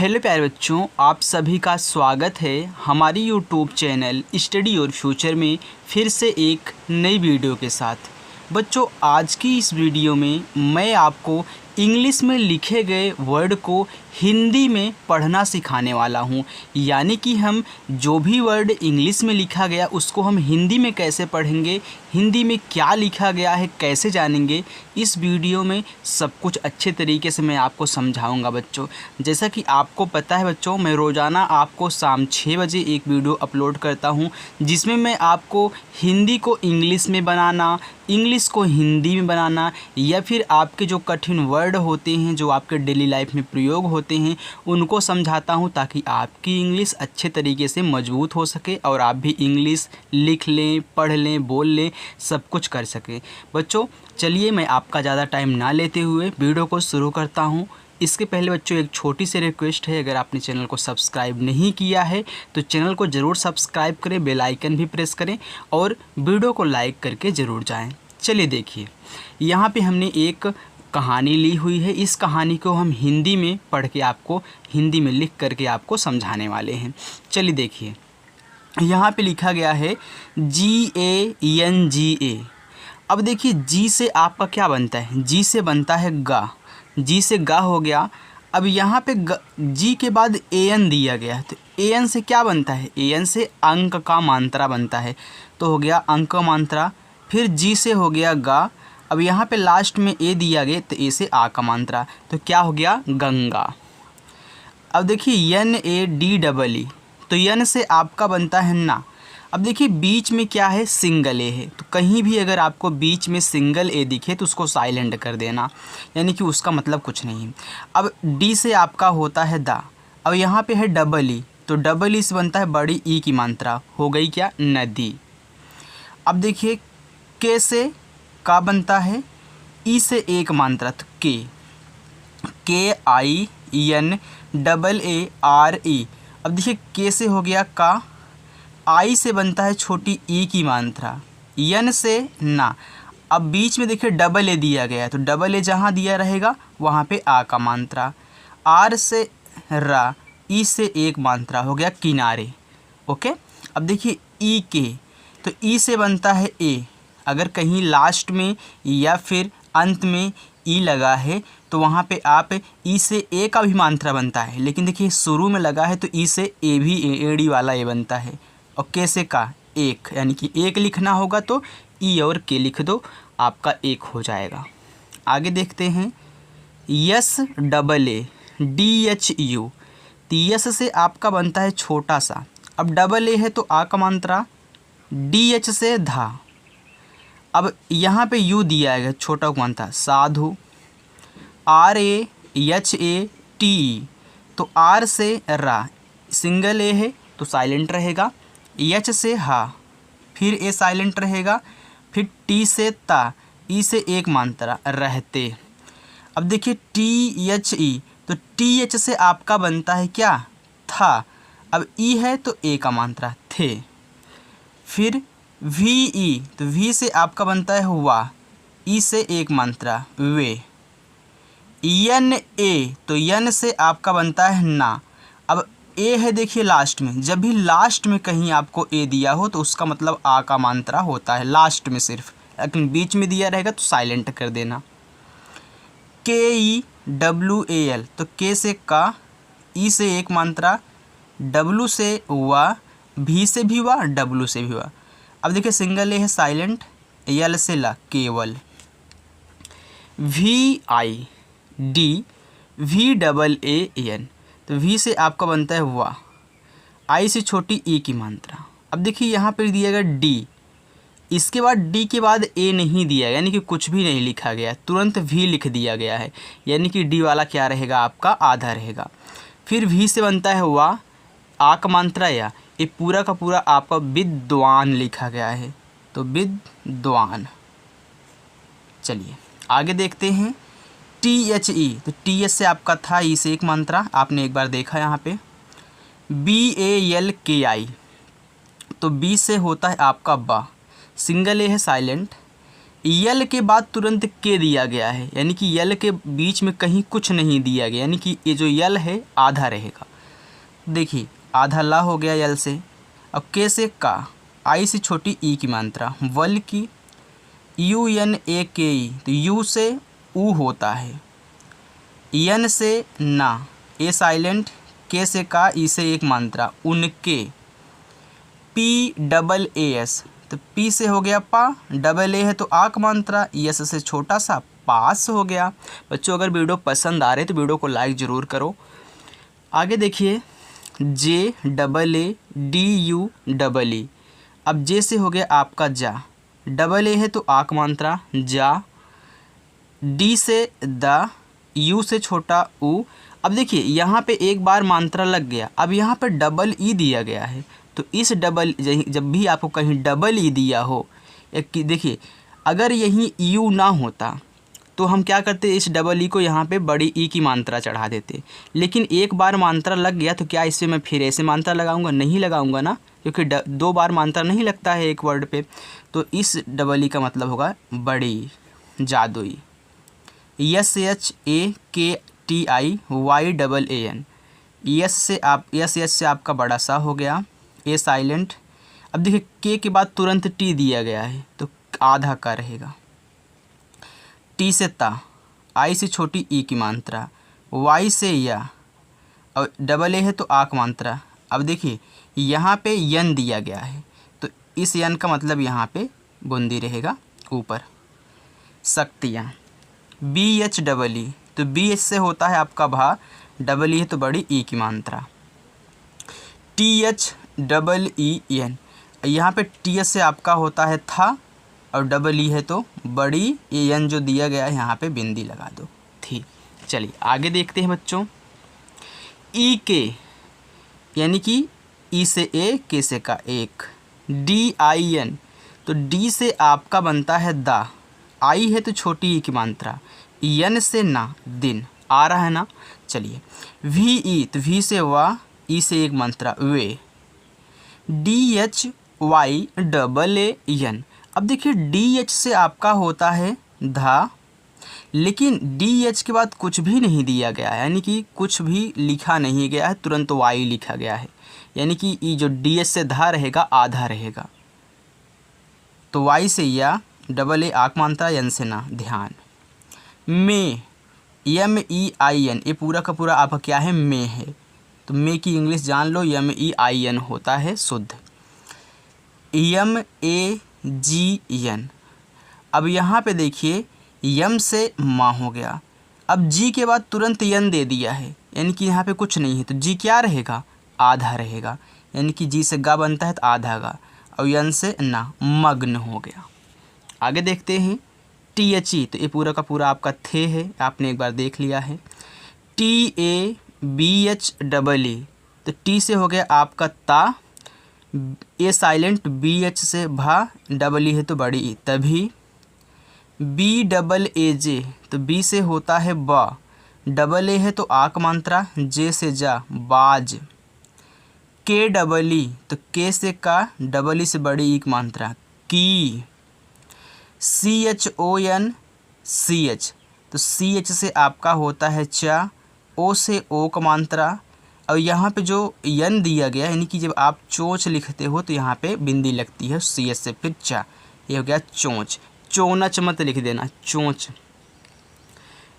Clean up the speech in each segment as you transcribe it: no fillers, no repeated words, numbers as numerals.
Hello प्यारे बच्चों, आप सभी का स्वागत है हमारी यूट्यूब चैनल स्टडी और फ्यूचर में फिर से एक नई वीडियो के साथ। बच्चों, आज की इस वीडियो में मैं आपको इंग्लिश में लिखे गए वर्ड को हिंदी में पढ़ना सिखाने वाला हूं। यानी कि हम जो भी वर्ड इंग्लिश में लिखा गया उसको हम हिंदी में कैसे पढ़ेंगे, हिंदी में क्या लिखा गया है कैसे जानेंगे, इस वीडियो में सब कुछ अच्छे तरीके से मैं आपको समझाऊंगा। बच्चों, जैसा कि आपको पता है बच्चों, मैं रोज़ाना आपको शाम 6 बजे एक वीडियो अपलोड करता हूं, जिसमें मैं आपको हिंदी को इंग्लिश में बनाना, इंग्लिश को हिंदी में बनाना, या फिर आपके जो कठिन वर्ड होते हैं जो आपके डेली लाइफ में प्रयोग होते हैं उनको समझाता हूं, ताकि आपकी इंग्लिश अच्छे तरीके से मजबूत हो सके और आप भी इंग्लिश लिख लें, पढ़ लें, बोल लें, सब कुछ कर सकें। बच्चों, चलिए मैं आपका ज़्यादा टाइम ना लेते हुए वीडियो को शुरू करता हूं। इसके पहले बच्चों एक छोटी सी रिक्वेस्ट है, अगर आपने चैनल को सब्सक्राइब नहीं किया है तो चैनल को ज़रूर सब्सक्राइब करें, बेल आइकन भी प्रेस करें और वीडियो को लाइक करके ज़रूर जाएं। चलिए देखिए, यहाँ पे हमने एक कहानी ली हुई है। इस कहानी को हम हिंदी में पढ़ के आपको, हिंदी में लिख करके आपको समझाने वाले हैं। चलिए देखिए, यहाँ पे लिखा गया है GANGA। अब देखिए, जी से आपका क्या बनता है? जी से बनता है गा, जी से गा हो गया। अब यहाँ पे जी के बाद AN दिया गया है, तो AN से क्या बनता है? AN से अंक का मात्रा बनता है, तो हो गया अंक मात्रा। फिर जी से हो गया गा। अब यहाँ पे लास्ट में ए दिया गया, तो ए से आ का मात्रा, तो क्या हो गया? गंगा। अब देखिए NADEE, तो यन से आपका बनता है ना। अब देखिए बीच में क्या है? सिंगल ए है, तो कहीं भी अगर आपको बीच में सिंगल ए दिखे तो उसको साइलेंट कर देना, यानी कि उसका मतलब कुछ नहीं। अब डी से आपका होता है दा। अब यहाँ पे है डबल ई, तो डबल ई से बनता है बड़ी ई की मात्रा, हो गई क्या? नदी। अब देखिए के से का बनता है, ई से एक मात्रा, तो KINAARE। अब देखिए के से हो गया का, आई से बनता है छोटी ई की मात्रा, यन से ना। अब बीच में देखिए डबल ए दिया गया है, तो डबल ए जहाँ दिया रहेगा वहाँ पे आ का मात्रा। आर से रा, ई से एक मात्रा, हो गया किनारे। ओके। अब देखिए ई के, तो ई से बनता है ए। अगर कहीं लास्ट में या फिर अंत में ई लगा है तो वहाँ पे आप ई से ए का भी मात्रा बनता है, लेकिन देखिए शुरू में लगा है तो ई से ए भी एडी वाला ए बनता है। और के से का एक, यानी कि एक लिखना होगा तो ई और के लिख दो, आपका एक हो जाएगा। आगे देखते हैं SAADHU, तो यस से आपका बनता है छोटा सा। अब डबल ए है तो आ का मात्रा, DH से धा। अब यहाँ पे यू दिया है छोटा मात्रा, साधु। RAHATE, तो आर से रा, सिंगल ए है तो साइलेंट रहेगा। एच से हा, फिर ए साइलेंट रहेगा। फिर टी से ता, ई से एक मात्रा, रहते। अब देखिए THE, तो TH से आपका बनता है क्या? था। अब ई है तो ए का मात्रा, थे। फिर VE, तो वी से आपका बनता है हुआ, ई से एक मात्रा, वे। NA, तो यन से आपका बनता है ना। अब ए है देखिए लास्ट में, जब भी लास्ट में कहीं आपको ए दिया हो तो उसका मतलब आ का मात्रा होता है, लास्ट में सिर्फ, लेकिन बीच में दिया रहेगा तो साइलेंट कर देना। KEWAL, तो के से का, ई से एक मात्रा, डब्लू से हुआ, भी से भी हुआ, डब्लू से भी हुआ। अब देखिए सिंगल ए है साइलेंट, यल से ला, केवल। VIDVAAN, तो वी से आपका बनता है वाह, आई से छोटी ई की मात्रा। अब देखिए यहाँ पर दिया गया डी, इसके बाद डी के बाद ए नहीं दिया, यानी कि कुछ भी नहीं लिखा गया, तुरंत वी लिख दिया गया है, यानी कि डी वाला क्या रहेगा? आपका आधा रहेगा। फिर वी से बनता है वाह, आ का मात्रा या, ये पूरा का पूरा आपका विद्वान लिखा गया है, तो विद्वान। चलिए आगे देखते हैं THE, तो TH से आपका था, ई से एक मात्रा, आपने एक बार देखा यहाँ पे। BALKI, तो बी से होता है आपका बा, सिंगल ए है साइलेंट, यल के बाद तुरंत के दिया गया है, यानी कि यल के बीच में कहीं कुछ नहीं दिया गया, यानी कि ये जो यल है आधा रहेगा। देखिए आधा ला हो गया यल से। अब के से का, आई से छोटी ई की मात्रा, वल की यू एन ए के ई, तो यू से ऊ होता है, यन से ना, ए साइलेंट, के से का, ई से एक मात्रा, उनके, पी डबल ए एस, तो पी से हो गया पा, डबल ए है तो आक मात्रा, यस से छोटा सा पास हो गया। बच्चों अगर वीडियो पसंद आ रहे तो वीडियो को लाइक ज़रूर करो। आगे देखिए J double A D U double E, अब जे से हो गया आपका जा, डबल ए है तो आक मात्रा जा, डी से द, यू से छोटा ऊ। अब देखिए यहाँ पे एक बार मात्रा लग गया, अब यहाँ पे डबल ई दिया गया है, तो इस डबल, जब भी आपको कहीं डबल ई दिया हो, एक देखिए अगर यहीं यू ना होता तो हम क्या करते, इस डबल ई को यहाँ पे बड़ी ई की मात्रा चढ़ा देते, लेकिन एक बार मात्रा लग गया तो क्या इससे मैं फिर ऐसे मात्रा लगाऊंगा, नहीं लगाऊंगा ना, क्योंकि दो बार मात्रा नहीं लगता है एक वर्ड पे। तो इस डबल ई का मतलब होगा बड़ी, जादुई। S H A K T I Y double A N, yes से आप, यस एच से आपका बड़ा सा हो गया, ए साइलेंट। अब देखिए के के बाद तुरंत टी दिया गया है तो आधा का रहेगा, टी से ता, आई से छोटी ई की मात्रा, वाई से या, और डबल ए है तो आक मात्रा। अब देखिए यहाँ पे यन दिया गया है तो इस यन का मतलब यहाँ पे बूंदी रहेगा ऊपर। शक्तियाँ, बी एच डबल ई, तो बी एच से होता है आपका भा, डबल ई है तो बड़ी ई की मात्रा, T H double E N, यहाँ पे टी एच से आपका होता है था, और डबल ई है तो बड़ी ए एन जो दिया गया है यहाँ पे बिंदी लगा दो, थी। चलिए आगे देखते हैं बच्चों। ई के, यानी कि ई से ए, के से का एक, डी आई एन, तो डी से आपका बनता है दा, आई है तो छोटी ई की मात्रा, एन से ना, दिन, आ रहा है ना। चलिए वी ई, तो वी से वा, ई से एक मात्रा, वे, D H Y double A N. अब देखिए डी एच से आपका होता है धा, लेकिन डी एच के बाद कुछ भी नहीं दिया गया है, यानी कि कुछ भी लिखा नहीं गया है, तुरंत वाई लिखा गया है, यानी कि ये जो डी एच से धा रहेगा आधा रहेगा, तो वाई से या, डबल ए आक मात्रा, एन से ना, ध्यान। में, एम ई आई एन, ये पूरा का पूरा आपका क्या है, में है, तो में की इंग्लिश जान लो, एम ई आई एन होता है शुद्ध, एम ए जी एन। अब यहाँ पे देखिए यम से माँ हो गया, अब जी के बाद तुरंत यन दे दिया है, यानी कि यहाँ पे कुछ नहीं है, तो जी क्या रहेगा, आधा रहेगा, यानी कि जी से गा बनता है तो आधा गा, और यन से ना, मग्न हो गया। आगे देखते हैं टी एच ई, तो ये पूरा का पूरा आपका थे है, आपने एक बार देख लिया है। T A B H double E, तो टी से हो गया आपका ता, ए साइलेंट, बी एच से भा, डबल ई है तो बड़ी ई, तभी। बी डबल ए जे, तो बी से होता है बा, डबल ए है तो आक मात्रा, जे से जा, बाज। के डबल ई, तो के से का, डबल ई से बड़ी एक मात्रा, की। C H O N C H, तो सी एच से आपका होता है चा, ओ से ओ का मात्रा, और यहाँ पे जो यन दिया गया यानी कि जब आप चोंच लिखते हो तो यहाँ पे बिंदी लगती है सी एच से, फिर चा, ये हो गया चोंच, चोनच मत लिख देना, चोंच।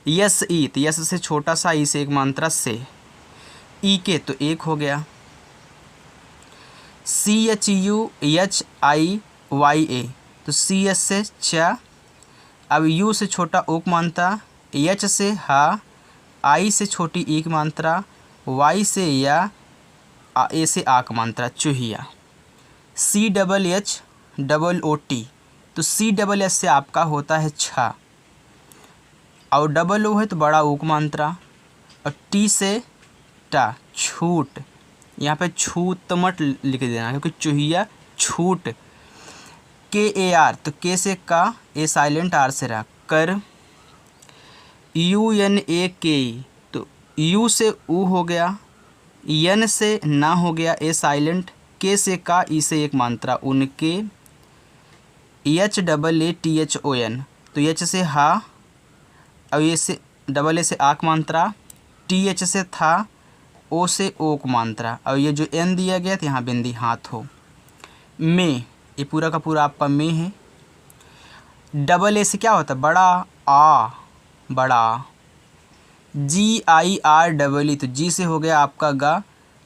यस ई, तो यस से छोटा सा, ई से एक मात्रा, से। ई के, तो एक हो गया। C H U H I Y A, तो सी एच से चा, अब यू से छोटा ओक मात्रा, एच से हा, आई से छोटी एक मात्रा, वाई से या, ए से आक मात्रा, चूहिया। C double H double O T, तो सी डबल एच से आपका होता है छा, और डबल ओ है तो बड़ा ओक मात्रा, और टी से टा, छूट, यहाँ पे छूत मत लिख देना क्योंकि चूहिया, छूट। के ए आर, तो के से का, ए साइलेंट, आर से रा, कर। यू एन ए के ई, तो यू से ऊ हो गया, एन से ना हो गया, ए साइलेंट, के से का, ई से एक मात्रा, उनके। HAATHON, तो एच से हा और ये से डबल ए से आक मात्रा, TH से था, ओ से ओक मात्रा और ये जो N दिया गया तो यहाँ बिंदी हाथ हो। में, ये पूरा का पूरा आपका में है। डबल ए से क्या होता है? बड़ा आ, बड़ा। GIREE, तो जी से हो गया आपका गा,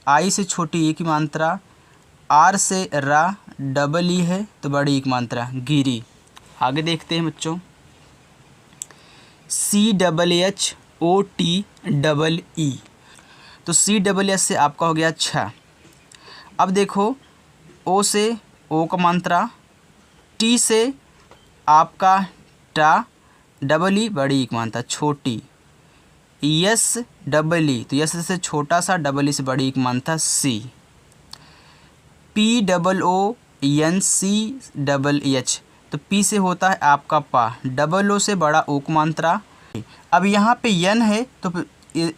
आई से छोटी ई की मात्रा, आर से रा, डबल ई है तो बड़ी ई की मात्रा, गिरी। आगे देखते हैं बच्चों, CHHOTEE, तो CHH से आपका हो गया छ। अब देखो, ओ से ओ का मात्रा, टी से आपका टा, डबल ई बड़ी ई की मात्रा छोटी, यस डबल ई, तो यस से छोटा सा, डबल ई से बड़ी ई की मात्रा सी। POONCHH, तो पी से होता है आपका पा, डबल ओ से बड़ा ओ की मात्रा। अब यहाँ पे यन है तो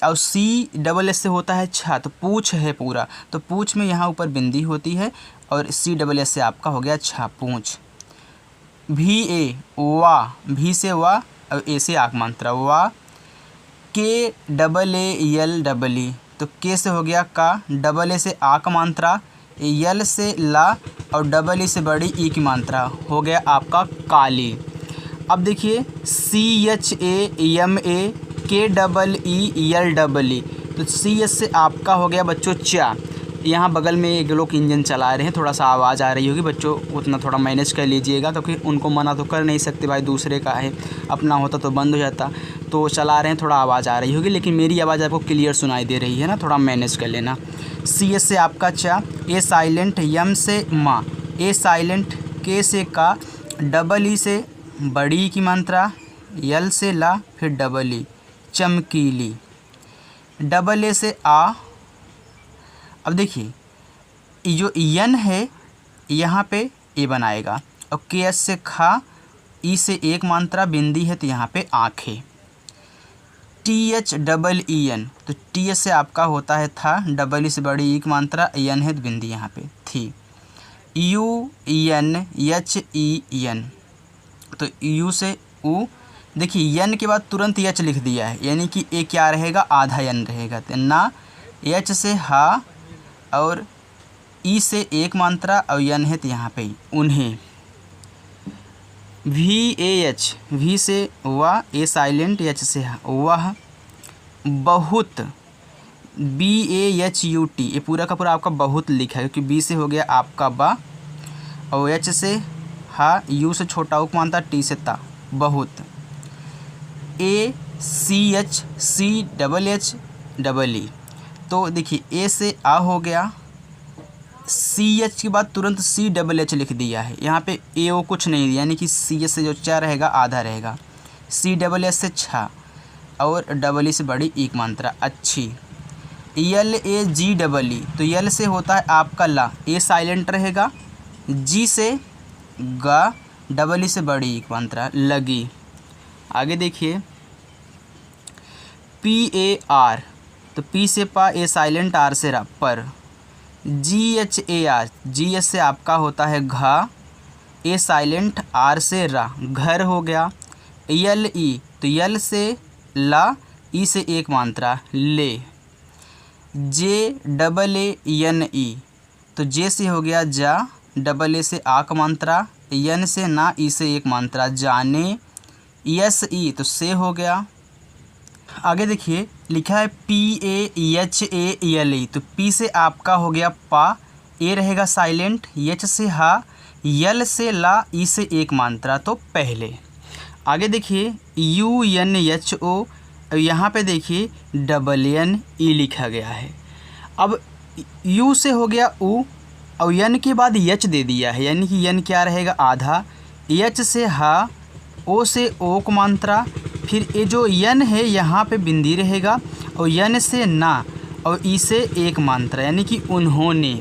और CHS से होता है छा, तो पूछ है पूरा, तो पूछ में यहाँ ऊपर बिंदी होती है और CHS से आपका हो गया छा, पूछ। VA, वाह, भी से वाह और ए से आक मात्रा, वाह। KAALEE, तो के से हो गया का, डबल ए से आ का मात्रा, यल से ला और डबल ई से बड़ी ई की मात्रा, हो गया आपका काली। अब देखिए CHAMAKEEL, तो CS से आपका हो गया बच्चों चा। यहाँ बगल में एक लोग इंजन चला रहे हैं, थोड़ा सा आवाज़ आ रही होगी बच्चों, उतना थोड़ा मैनेज कर लीजिएगा, क्योंकि उनको मना तो कर नहीं सकते भाई, दूसरे का है, अपना होता तो बंद हो जाता। तो चला रहे हैं, थोड़ा आवाज़ आ रही होगी, लेकिन मेरी आवाज़ आपको क्लियर सुनाई दे रही है ना, थोड़ा मैनेज कर लेना। CS से आपका चा, ए साइलेंट, यम से माँ, ए साइलेंट, के से का, डबल ई से बड़ी ई की मात्रा, यल से ला, फिर डबल ई, चमकीली। डबल ए से आ। अब देखिए ये जो यन है यहाँ पे ए बनाएगा, और के एस से खा, ई से एक मात्रा, बिंदी है तो यहाँ पे आँखें। THEEN, तो TH से आपका होता है था, डबल ई से बड़ी ई की मात्रा, यन है तो बिंदी यहाँ पे थी। UNHEN, तो यू से ऊ। देखिए यन के बाद तुरंत एच लिख दिया है, यानी कि ए क्या रहेगा? आधा यन रहेगा, तो ना। एच से हा और ई से एक मात्रा और यन है तो यहाँ पे उन्हें। VAH, भी से वाह, ए साइलेंट, एच से वह। बहुत, BAHUT, ये पूरा का पूरा आपका बहुत लिखा है, क्योंकि बी से हो गया आपका बा और एच से हा, यू से छोटा उक मानता, टी से ता, बहुत। ACHCHHEE, तो देखिए ए से आ हो गया, CH के बाद तुरंत CHH लिख दिया है, यहाँ पे ए ओ कुछ नहीं दिया, यानी कि CH से जो चा रहेगा आधा रहेगा, CHH से छा और डबल ई से बड़ी एक मात्रा, अच्छी। LAGEE, तो यल से होता है आपका ला, ए साइलेंट रहेगा, जी से गा, डबल ई से बड़ी एक मात्रा, लगी। आगे देखिए PAR, तो पी से पा, ए साइलेंट, आर से रा, पर। GHAR, GH से आपका होता है घा, ए साइलेंट, आर से रा, घर हो गया। LE, तो यल से ला, ई से एक मात्रा, ले। JAANE, तो जे से हो गया जा, डबल ए से आ का मात्रा, यन से ना, ई से एक मात्रा, जाने। SE, तो से हो गया। आगे देखिए लिखा है PAHALE, तो पी से आपका हो गया पा, ए रहेगा साइलेंट, एच से हा, यल से ला, ई से एक मात्रा, तो पहले। आगे देखिए UNHO, यहाँ पे देखिए NNE लिखा गया है। अब यू से हो गया ऊ और यन के बाद यच दे दिया है, यानी कि यन क्या रहेगा? आधा। एच से हा, ओ से ओ को मात्रा, फिर ये जो यन है यहाँ पे बिंदी रहेगा और यन से ना और ई से एक मात्रा, यानी कि उन्होंने।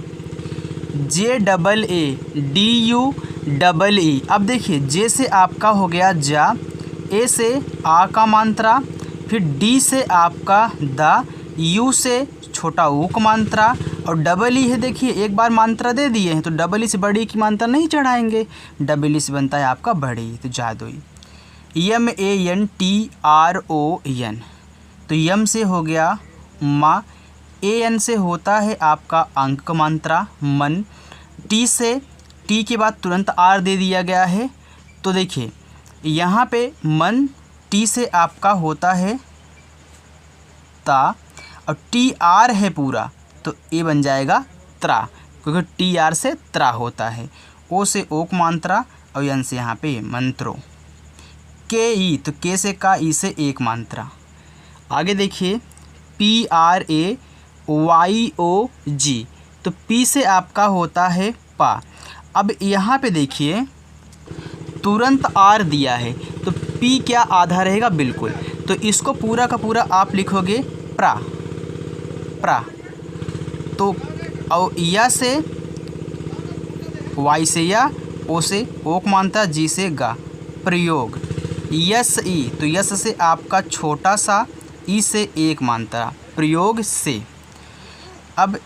JAADUEE, अब देखिए जे से आपका हो गया जा, ए से आ का मात्रा, फिर डी से आपका दा, यू से छोटा ऊ की मात्रा, और डबल ई है, देखिए एक बार मात्रा दे दिए हैं तो डबल ई से बड़ी की मात्रा नहीं चढ़ाएंगे, डबल ई से बनता है आपका बड़ी, तो जादुई। MANTRON, तो यम से हो गया माँ, AN से होता है आपका अंक का मात्रा मन, टी के बाद तुरंत आर दे दिया गया है, तो देखिए यहाँ पे मन टी से आपका होता है ता, और TR है पूरा तो ये बन जाएगा त्रा, क्योंकि TR से त्रा होता है, ओ से ओक मात्रा, और यन से यहाँ पे मंत्रो। KE, तो के से का, ई से एक मात्रा। आगे देखिए PRAYOG, तो पी से आपका होता है पा। अब यहाँ पे देखिए तुरंत आर दिया है तो पी क्या आधा रहेगा, बिल्कुल, तो इसको पूरा का पूरा आप लिखोगे प्रा, तो और या से वाई से या, ओ से ओक मात्रा, जी से गा, प्रयोग। यस ई, तो यस से आपका छोटा सा, ई से एक मात्रा, प्रयोग से। अब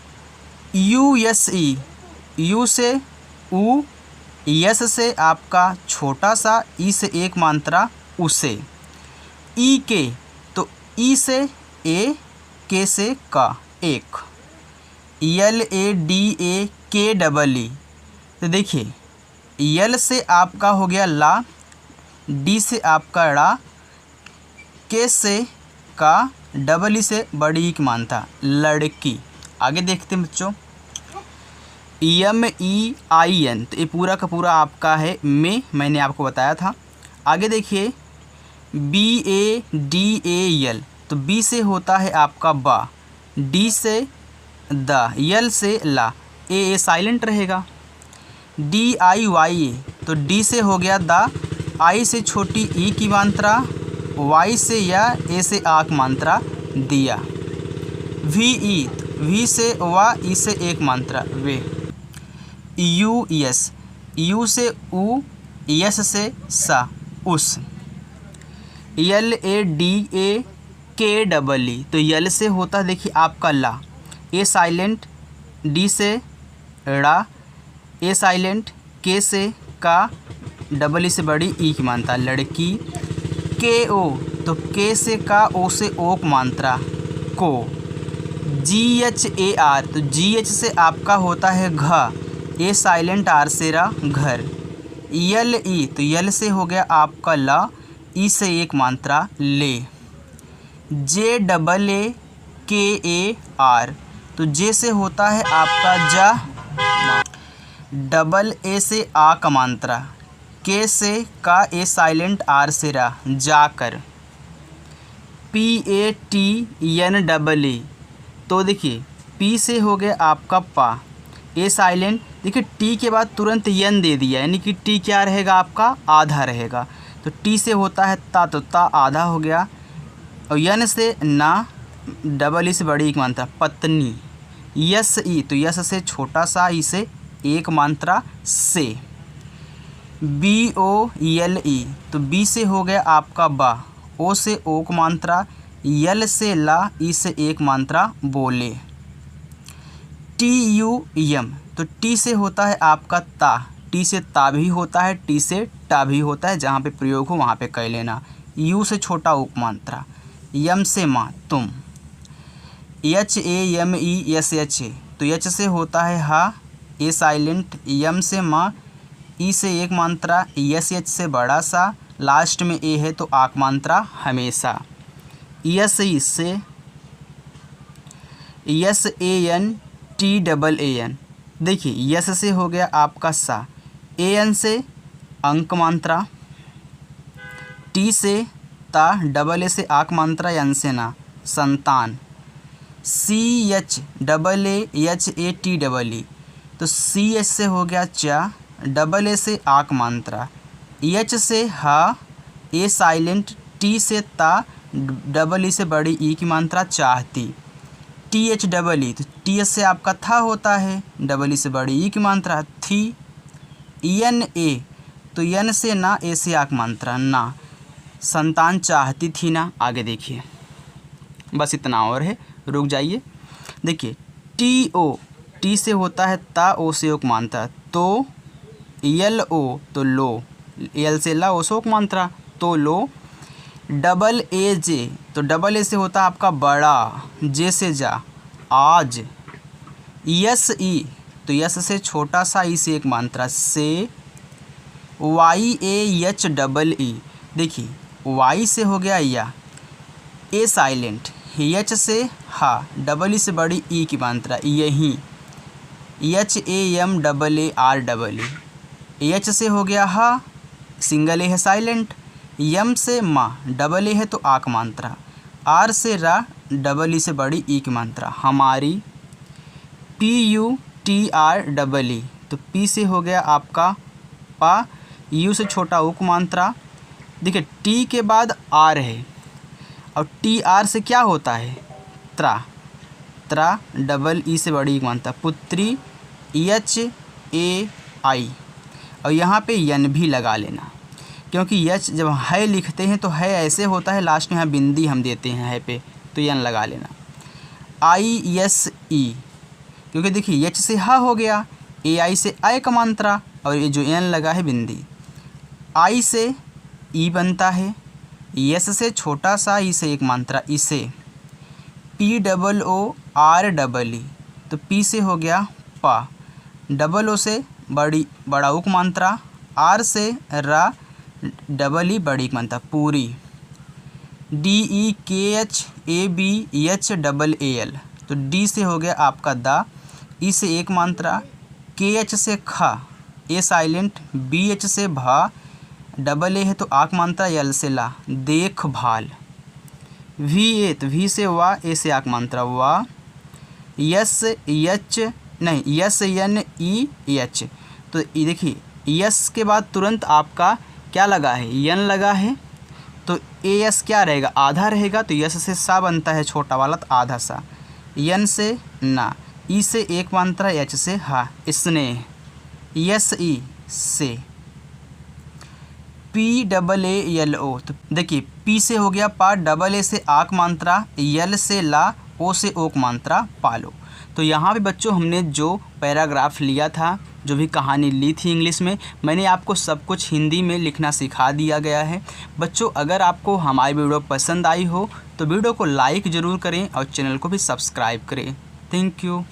USE, यू से ऊ, यस से आपका छोटा सा, ई से एक मात्रा, उसे। EK, तो ई से ए, के से का, एक। LADAKEE, तो देखिए यल से आपका हो गया ला, डी से आपका ड़ा, के से का, डबल ई से बड़ी की मात्रा, लड़की। आगे देखते हैं बच्चों MEIN, तो ये पूरा का पूरा आपका है में, मैंने आपको बताया था। आगे देखिए BADAL, तो बी से होता है आपका बा, डी से द, यल से ला, ए साइलेंट रहेगा। DIYA, तो डी से हो गया दा, आई से छोटी ई की मात्रा, वाई से या, ए से आक मात्रा दिया। VE, वी से वा, ई से एक मात्रा वे। US, यू से ऊ, यस से सा, उस। LADAKEE, तो यल से होता है देखिए आपका ला, ए साइलेंट, डी से ड़ा, ए साइलेंट, के से का, डबल ई से बड़ी ई की मात्रा, लड़की। KO, तो के से का, ओ से ओक मात्रा, को। GHAR, तो GH से आपका होता है घ, ए साइलेंट, आर से रा, घर। LE, तो यल से हो गया आपका ला, ई से एक मात्रा, ले। JAAKAR, तो जे से होता है आपका जा, डबल ए से आ का मात्रा, के से का, ए साइलेंट, आर से रा, जाकर। PATNEE, तो देखिए पी से हो गया आपका पा, ए साइलेंट, देखिए टी के बाद तुरंत यन दे दिया, यानी कि टी क्या रहेगा आपका, आधा रहेगा, तो टी से होता है ता, तो ता आधा हो गया, और यन से ना, डबल ई से बड़ी एक मात्रा, पत्नी। YSE, तो यस से छोटा सा, ई से एक मात्रा, से। BOLE, तो बी से हो गया आपका बा, ओ से ओक मात्रा, यल से ला, ई से एक मात्रा, बोले। TUM, तो टी से होता है आपका ता, टी से ता भी होता है, टी से टा भी होता है, जहाँ पे प्रयोग हो वहाँ पे कह लेना। यू से छोटा उप मात्रा, यम से माँ, तुम। HAMESH, तो यच से होता है हा, ए साइलेंट, यम से माँ, ई से एक मात्रा, एच से बड़ा सा, लास्ट में ए है तो आक मात्रा हमेशा। SE से SANTAAN, देखिए यस से हो गया आपका सा, AN से अंक मात्रा, टी से ता, डबल ए से आक मात्रा, एन से ना, संतान। CHAAHATEE, तो CH से हो गया चा, डबल ए से आक मात्रा, एच से हा, ए साइलेंट, टी से ता, डबल ई से बड़ी ई की मात्रा, चाहती। THEE, तो TH से आपका था होता है, डबल ई से बड़ी ई की मात्रा, थी। NA, तो यन से ना, ए से आक मात्रा, ना, संतान चाहती थी ना। आगे देखिए, बस इतना और है, रुक जाइए। देखिए टी ओ, टी से होता है ता, ओ से ओक मात्रा, तो यल ओ तो लो, यल से ला, ओ से ओक मात्रा तो लो। डबल ए जे, तो डबल ए से होता है आपका बड़ा, जे से जा आज। यस ई, तो यस से छोटा सा, ई से एक मात्रा से। Y A H double E, देखिए वाई से हो गया या, ए साइलेंट, एच से हा, डबल ई से बड़ी ई की मात्रा यहीं, H A M double A R double A, H से हो गया हा, सिंगल ए है साइलेंट, यम से माँ, डबल ए है तो आक मात्रा, आर से रा, डबल ई से बड़ी ई की मात्रा हमारी। P U T R double E, तो पी से हो गया आपका पा, यू से छोटा उक मात्रा। देखिए टी के बाद आर है, और टी आर से क्या होता है त्रा, त्रा डबल ई से बड़ी मात्रा पुत्री, एच ए आई, और यहाँ पे यन भी लगा लेना, क्योंकि यच जब है लिखते हैं तो है ऐसे होता है, लास्ट में यहाँ बिंदी हम देते हैं है पे, तो यन लगा लेना। आई एस ई, क्योंकि देखिए एच से हा हो गया, ए आई से आय का मात्रा, और ये जो एन लगा है बिंदी, आई से ई बनता है, यस से छोटा सा, ई से एक मात्रा इसे। P double O R double E, तो पी से हो गया पा, डबल ओ से बड़ा उक मात्रा, आर से रा, डबल ई बड़ी मात्रा पूरी। D E K H A B H double A L, तो डी से हो गया आपका दा, ई से एक मात्रा, के एच से खा, ए साइलेंट, बी एच से भा, डबल ए है तो आक मात्रा, यल से ला, देखभाल। वी ए, तो वी से वा, ए से आक मात्रा वा। यस एच नहीं, यस एन ई एच, तो देखिए यस के बाद तुरंत आपका क्या लगा है, यन लगा है, तो ए एस क्या रहेगा, आधा रहेगा, तो यस से सा बनता है छोटा वाला, तो आधा सा। यन से ना, ई से एक मात्रा, एच से हा, स्नेह। यस ई से। पी डबल ए यल ओ, तो देखिए पी से हो गया पा, डबल ए से आक मात्रा, यल से ला, ओ से ओक मात्रा पालो। तो यहाँ पे बच्चों हमने जो पैराग्राफ लिया था, जो भी कहानी ली थी इंग्लिश में, मैंने आपको सब कुछ हिंदी में लिखना सिखा दिया गया है। बच्चों अगर आपको हमारी वीडियो पसंद आई हो तो वीडियो को लाइक ज़रूर करें और चैनल को भी सब्सक्राइब करें। Thank you.